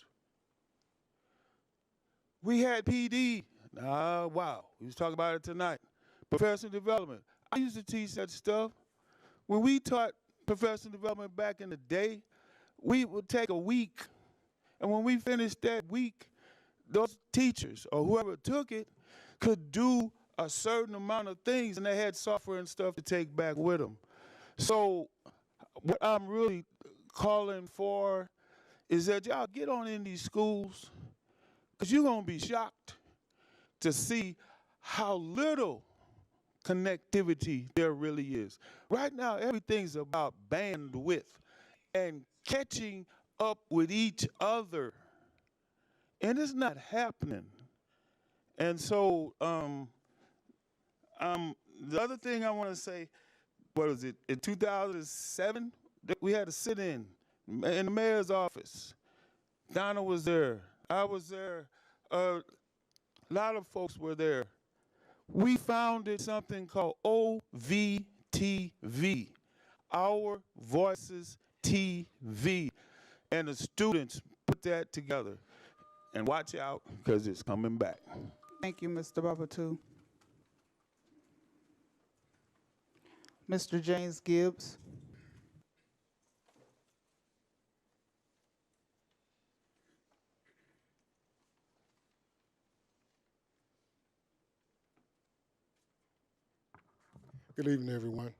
We had PD. Wow, we was talking about it tonight. Professional development. I used to teach that stuff. When we taught professional development back in the day, we would take a week. And when we finished that week, those teachers or whoever took it could do a certain amount of things, and they had software and stuff to take back with them. So what I'm really calling for is that y'all get on in these schools, because you're going to be shocked to see how little connectivity there really is. Right now, everything's about bandwidth and catching up with each other, and it's not happening. And so the other thing I want to say, what was it, in 2007, we had a sit-in the mayor's office. Donna was there. I was there. A lot of folks were there. We founded something called OVTV, Our Voices TV, and the students put that together. And watch out, because it's coming back. Thank you, Mr. Babatu. Mr. James Gibbs. Good evening, everyone.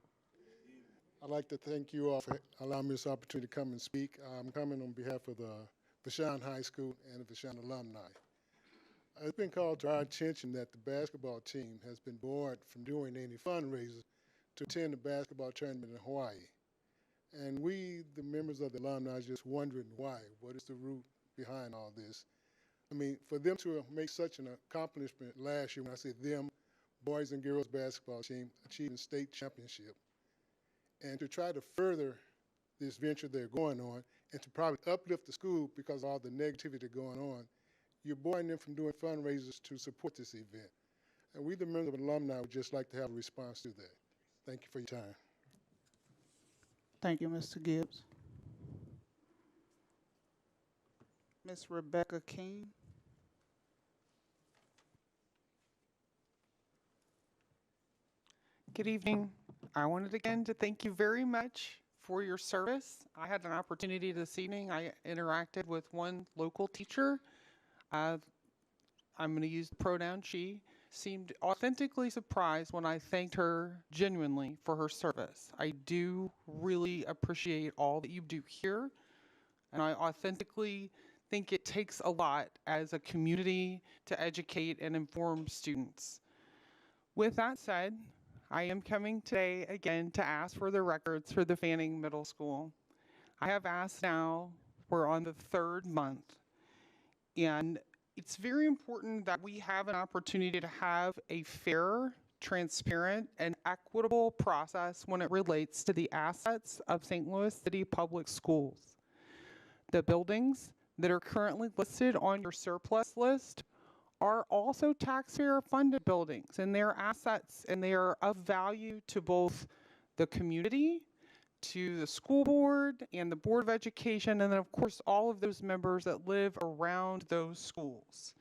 I'd like to thank you all for allowing me this opportunity to come and speak. I'm coming on behalf of the Vashon High School and the Vashon alumni. It's been called to our attention that the basketball team has been barred from doing any fundraisers to attend the basketball tournament in Hawaii. And we, the members of the alumni, are just wondering why. What is the root behind all this? I mean, for them to make such an accomplishment last year, when I say them, boys and girls basketball team achieving state championship, and to try to further this venture they're going on, and to probably uplift the school because of all the negativity going on, you're barring them from doing fundraisers to support this event. And we, the members of the alumni, would just like to have a response to that. Thank you for your time. Thank you, Mr. Gibbs. Ms. Rebecca King. Good evening. I wanted again to thank you very much for your service. I had an opportunity this evening. I interacted with one local teacher. I'm going to use the pronoun she. Seemed authentically surprised when I thanked her genuinely for her service. I do really appreciate all that you do here, and I authentically think it takes a lot as a community to educate and inform students. With that said, I am coming today again to ask for the records for the Fanning Middle School. I have asked now, we're on the third month, and it's very important that we have an opportunity to have a fair, transparent, and equitable process when it relates to the assets of St. Louis City Public Schools. The buildings that are currently listed on your surplus list are also taxpayer-funded buildings, and they're assets, and they are of value to both the community, to the school board, and the Board of Education, and then of course all of those members that live around those schools.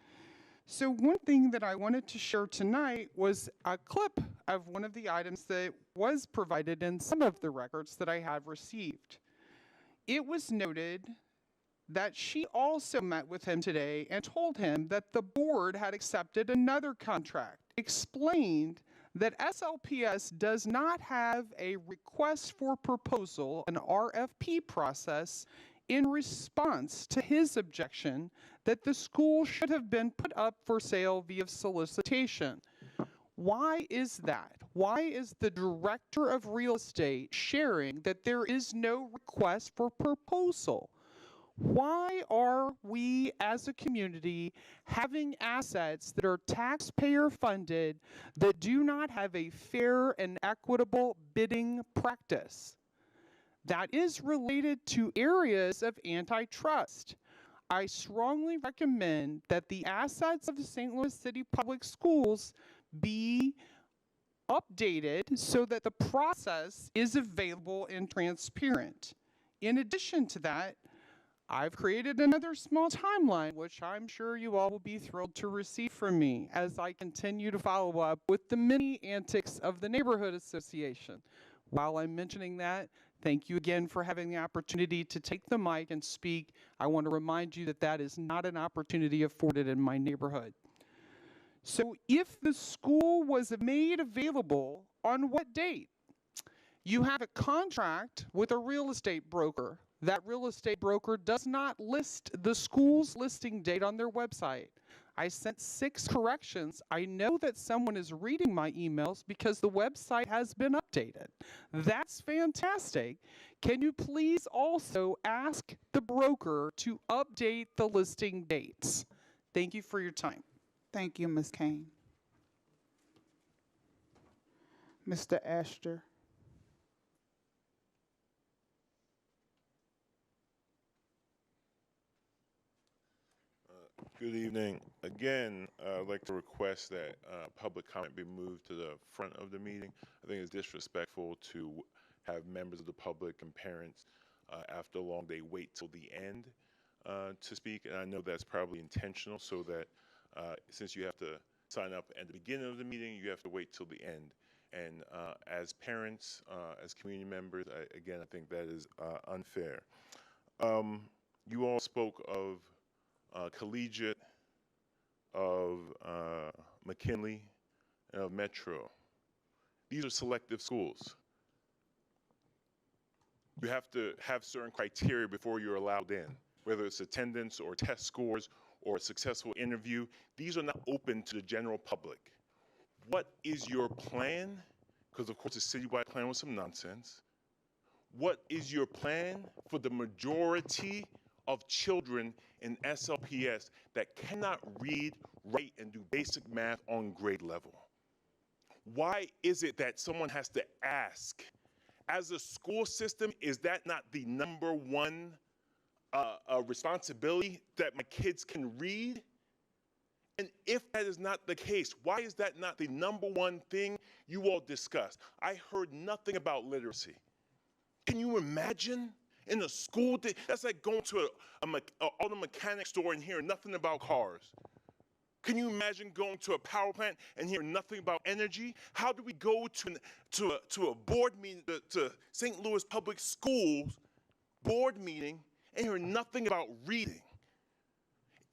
So one thing that I wanted to share tonight was a clip of one of the items that was provided in some of the records that I have received. It was noted that she also met with him today and told him that the board had accepted another contract, explained that SLPS does not have a request for proposal, an RFP process, in response to his objection that the school should have been put up for sale via solicitation. Why is that? Why is the director of real estate sharing that there is no request for proposal? Why are we as a community having assets that are taxpayer funded that do not have a fair and equitable bidding practice? That is related to areas of antitrust. I strongly recommend that the assets of the St. Louis City Public Schools be updated so that the process is available and transparent. In addition to that, I've created another small timeline, which I'm sure you all will be thrilled to receive from me as I continue to follow up with the many antics of the neighborhood association. While I'm mentioning that, Thank you again for having the opportunity to take the mic and speak. I want to remind you that that is not an opportunity afforded in my neighborhood. So if the school was made available, on what date? You have a contract with a real estate broker. That real estate broker does not list the school's listing date on their website. I sent 6 corrections. I know that someone is reading my emails because the website has been updated. That's fantastic. Can you please also ask the broker to update the listing dates? Thank you for your time. Thank you, Ms. Kane. Mr. Astor. Good evening. Again, I'd like to request that public comment be moved to the front of the meeting. I think it's disrespectful to have members of the public and parents after a long day wait till the end to speak. And I know that's probably intentional so that since you have to sign up at the beginning of the meeting, you have to wait till the end. And as parents, as community members, again, I think that is unfair. You all spoke of Collegiate, of McKinley, and of Metro. These are selective schools. You have to have certain criteria before you're allowed in, whether it's attendance or test scores or a successful interview. These are not open to the general public. What is your plan? Because of course the citywide plan was some nonsense. What is your plan for the majority of children in SLPS that cannot read, write, and do basic math on grade level? Why is it that someone has to ask? As a school system, is that not the #1 responsibility that my kids can read? And if that is not the case, why is that not the #1 thing you all discuss? I heard nothing about literacy. Can you imagine? In a school, that's like going to an auto mechanic store and hearing nothing about cars. Can you imagine going to a power plant and hearing nothing about energy? How do we go to a board meeting, to St. Louis Public Schools board meeting and hear nothing about reading?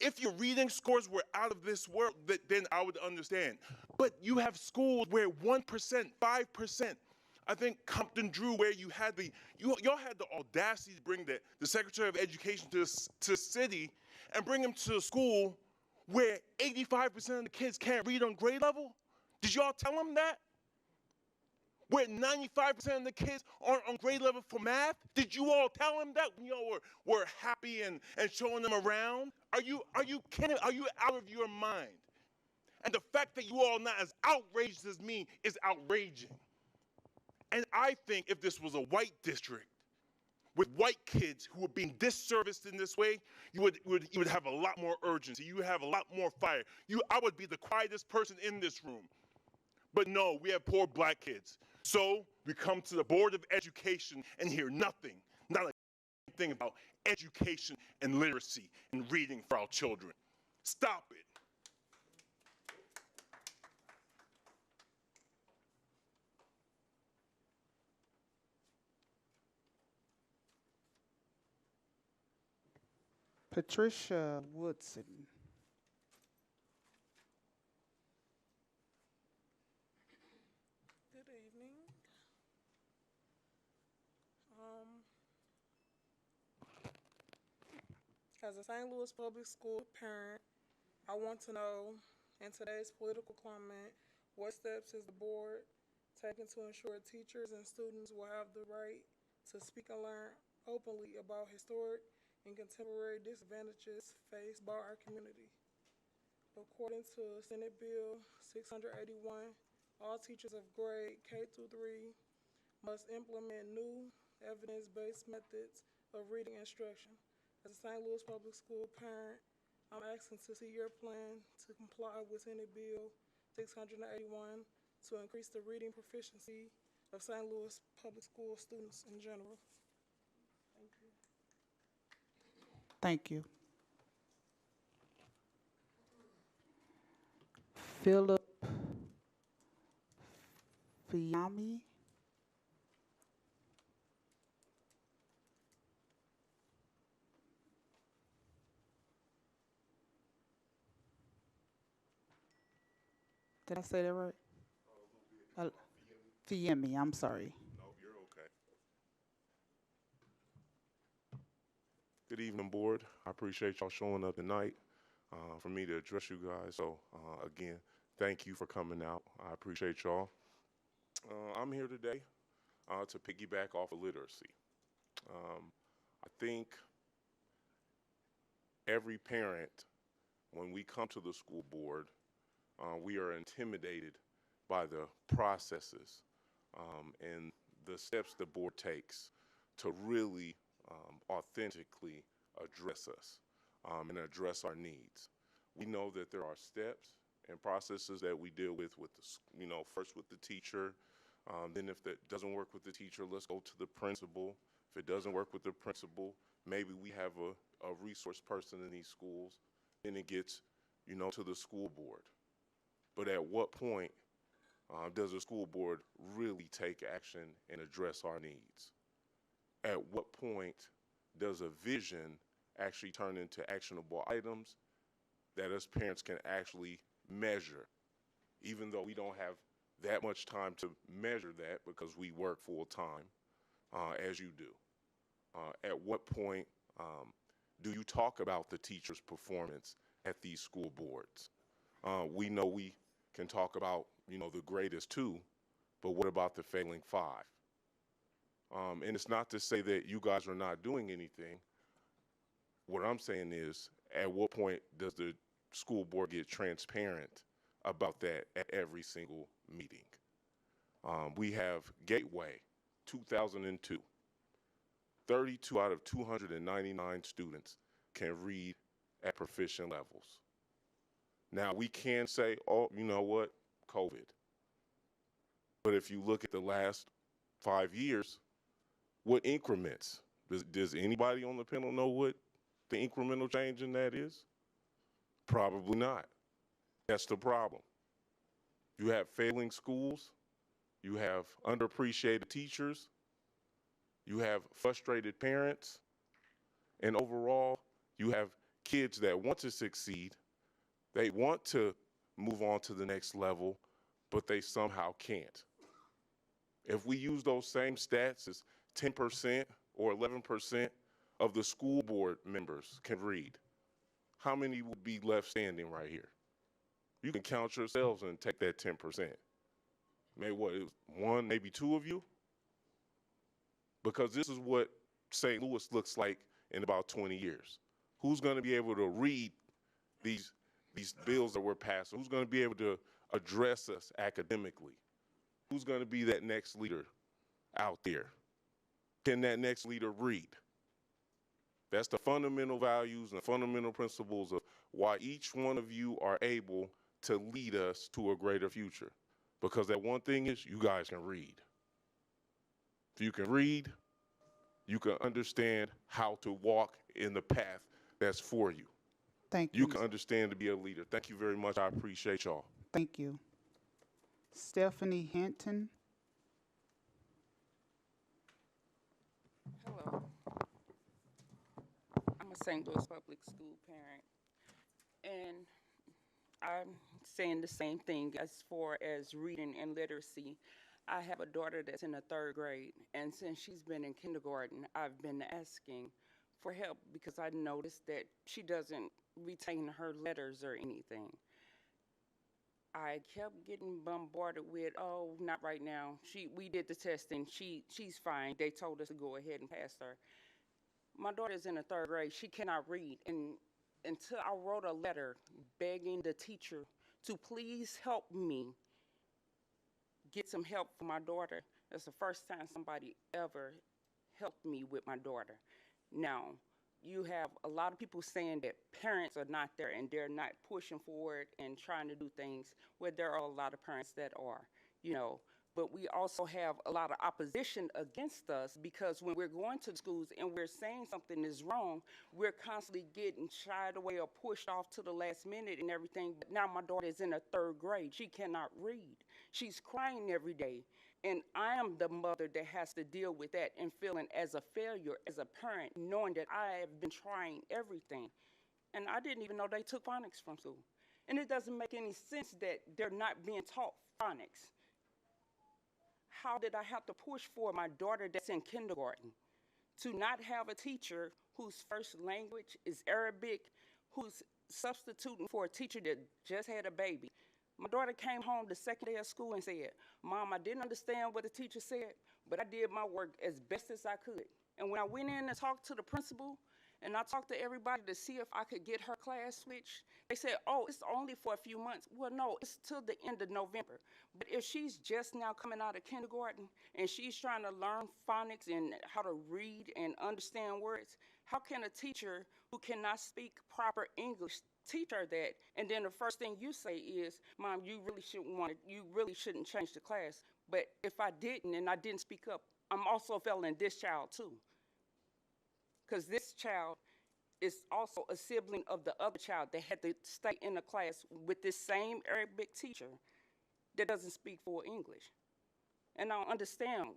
If your reading scores were out of this world, then I would understand. But you have schools where 1%, 5%, I think Compton Drew, where you had y'all had the audacity to bring the Secretary of Education to the city and bring him to a school where 85% of the kids can't read on grade level? Did y'all tell him that? Where 95% of the kids aren't on grade level for math? Did you all tell him that when y'all were happy and showing them around? Are you kidding? Are you out of your mind? And the fact that you all are not as outraged as me is outraging. And I think if this was a white district with white kids who were being disserviced in this way, you would have a lot more urgency. You would have a lot more fire. I would be the quietest person in this room. But no, we have poor black kids. So we come to the Board of Education and hear nothing, not a thing about education and literacy and reading for our children. Stop it. Patricia Woodson. Good evening. As a St. Louis public school parent, I want to know, in today's political climate, what steps is the board taking to ensure teachers and students will have the right to speak and learn openly about historic and contemporary disadvantages faced by our community? According to Senate Bill 681, all teachers of grade K through 3 must implement new evidence-based methods of reading instruction. As a St. Louis public school parent, I'm asking to see your plan to comply with Senate Bill 681 to increase the reading proficiency of St. Louis public school students in general. Thank you. Thank you. Philip Fiami. Did I say that right? Fiemi, I'm sorry. No, you're okay. Good evening, board. I appreciate y'all showing up tonight for me to address you guys. So again, thank you for coming out. I appreciate y'all. I'm here today to piggyback off of literacy. I think every parent, when we come to the school board, we are intimidated by the processes and the steps the board takes to really authentically address us and address our needs. We know that there are steps and processes that we deal with the, first with the teacher. Then if that doesn't work with the teacher, let's go to the principal. If it doesn't work with the principal, maybe we have a resource person in these schools. Then it gets, to the school board. But at what point does the school board really take action and address our needs? At what point does a vision actually turn into actionable items that us parents can actually measure, even though we don't have that much time to measure that because we work full time, as you do? At what point do you talk about the teacher's performance at these school boards? We know we can talk about, the greatest 2, but what about the failing 5? And it's not to say that you guys are not doing anything. What I'm saying is, at what point does the school board get transparent about that at every single meeting? We have Gateway, 2002. 32 out of 299 students can read at proficient levels. Now, we can say, oh, you know what, COVID. But if you look at the last 5 years, what increments? Does anybody on the panel know what the incremental change in that is? Probably not. That's the problem. You have failing schools, you have underappreciated teachers, you have frustrated parents, and overall, you have kids that want to succeed, they want to move on to the next level, but they somehow can't. If we use those same stats as 10% or 11% of the school board members can read, how many would be left standing right here? You can count yourselves and take that 10%. Maybe what, it was 1, maybe 2 of you? Because this is what St. Louis looks like in about 20 years. Who's going to be able to read these bills that we're passing? Who's going to be able to address us academically? Who's going to be that next leader out there? Can that next leader read? That's the fundamental values and the fundamental principles of why each one of you are able to lead us to a greater future. Because that one thing is, you guys can read. If you can read, you can understand how to walk in the path that's for you. Thank you. You can understand to be a leader. Thank you very much. I appreciate y'all. Thank you. Stephanie Hinton. Hello. I'm a St. Louis public school parent, and I'm saying the same thing as far as reading and literacy. I have a daughter that's in the 3rd grade, and since she's been in kindergarten, I've been asking for help because I noticed that she doesn't retain her letters or anything. I kept getting bombarded with, oh, not right now. We did the testing. She's fine. They told us to go ahead and pass her. My daughter's in the 3rd grade. She cannot read. And until I wrote a letter begging the teacher to please help me get some help for my daughter, that's the first time somebody ever helped me with my daughter. Now, you have a lot of people saying that parents are not there and they're not pushing forward and trying to do things, where there are a lot of parents that are, But we also have a lot of opposition against us because when we're going to schools and we're saying something is wrong, we're constantly getting shied away or pushed off to the last minute and everything. But now my daughter is in the 3rd grade. She cannot read. She's crying every day. And I am the mother that has to deal with that and feeling as a failure, as a parent, knowing that I have been trying everything. And I didn't even know they took phonics from school. And it doesn't make any sense that they're not being taught phonics. How did I have to push for my daughter that's in kindergarten to not have a teacher whose first language is Arabic, who's substituting for a teacher that just had a baby? My daughter came home the second day of school and said, "Mom, I didn't understand what the teacher said, but I did my work as best as I could." And when I went in and talked to the principal, and I talked to everybody to see if I could get her class switched, they said, "Oh, it's only for a few months." Well, no, it's till the end of November. But if she's just now coming out of kindergarten and she's trying to learn phonics and how to read and understand words, how can a teacher who cannot speak proper English teach her that? And then the first thing you say is, "Mom, you really shouldn't change the class." But if I didn't and I didn't speak up, I'm also failing this child too. Because this child is also a sibling of the other child that had to stay in the class with this same Arabic teacher that doesn't speak full English. And I don't understand,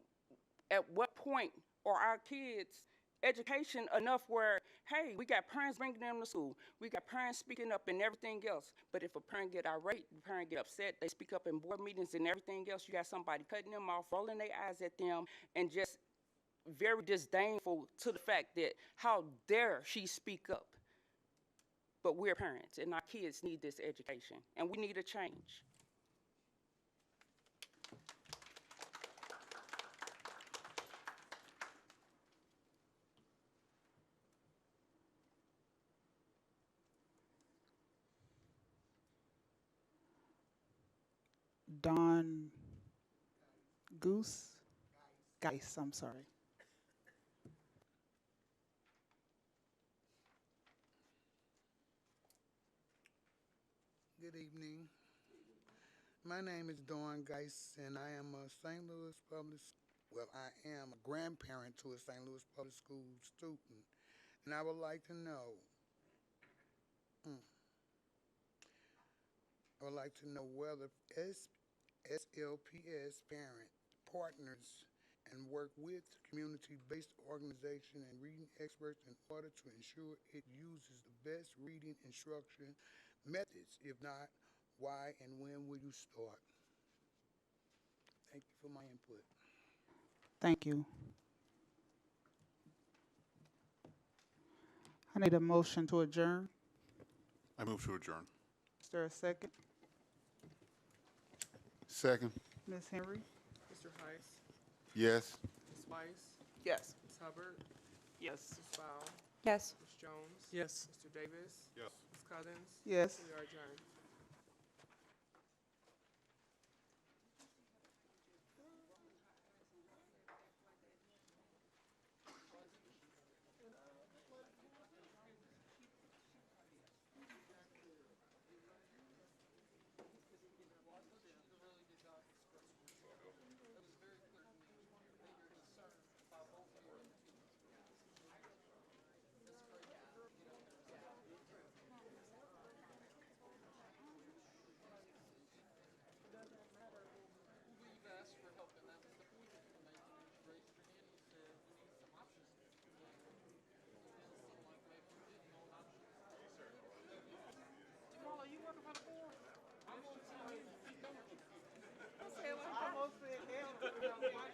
at what point are our kids' education enough where, hey, we got parents bringing them to school, we got parents speaking up and everything else, but if a parent get irate, the parent get upset, they speak up in board meetings and everything else, you got somebody cutting them off, rolling their eyes at them, and just very disdainful to the fact that how dare she speak up. But we're parents and our kids need this education and we need a change. Don Geis, I'm sorry. Good evening. My name is Dawn Geis, and I am a St. Louis Public, I am a grandparent to a St. Louis Public School student, and I would like to know, whether SLPS parent partners and work with community-based organization and reading experts in order to ensure it uses the best reading instruction methods. If not, why and when will you start? Thank you for my input. Thank you. I need a motion to adjourn. I move to adjourn. Is there a second? Second. Ms. Henry? Mr. Heiss? Yes. Ms. Weiss? Yes. Ms. Hubbard? Yes. Ms. Bow? Yes. Ms. Jones? Yes. Mr. Davis? Yes. Ms. Cousins? Yes. We are adjourned.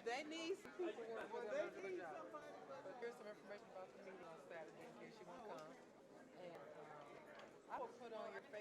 They need some people.